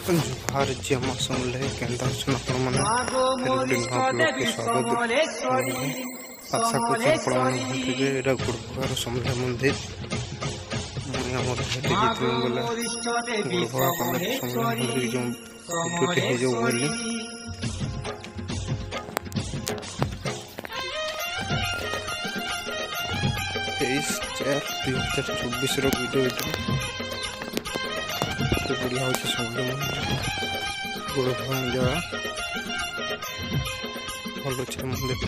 जुहार जमा समले केंदा सुनपर माने स्वागत आशा करछन प्रमाण जे एटा गुरुवार समले मंदिर मुनि हमर भेटी जितन बोले गुरुवार समले मंदिर जो वीडियो हे जो बोली 23/4/2024 रो वीडियो तो बढ़िया हो समले गुरुवार जा भल अच्छे मंदिर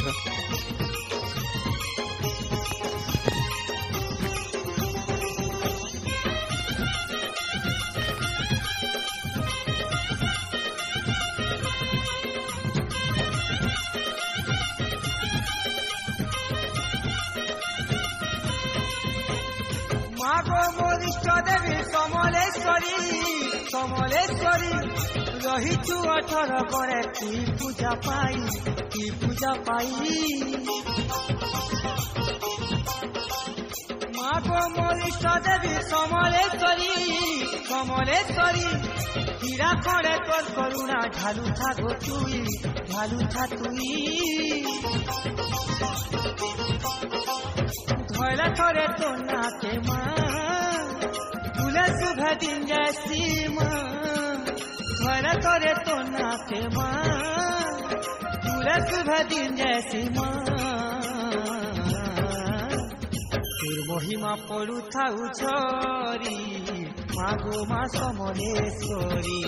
मोरिष्ठ देवी समलेश्वरी समलेश्वरी रहीचु 18 करे की पूजा पाई माँ को मोरिष्ठ देवी समलेश्वरी समलेश्वरी हीरा खड़े तोर करुणा ढालू था तुई धैला थोड़े तो ना के माँ भूले शुभ दिन जैसी माँ धैला थोड़े तो ना के माँ भूले शुभ दिन जैसी माँ फिर महिमा पड़ू था उछरी माँ गो माँ समलेश्वरी।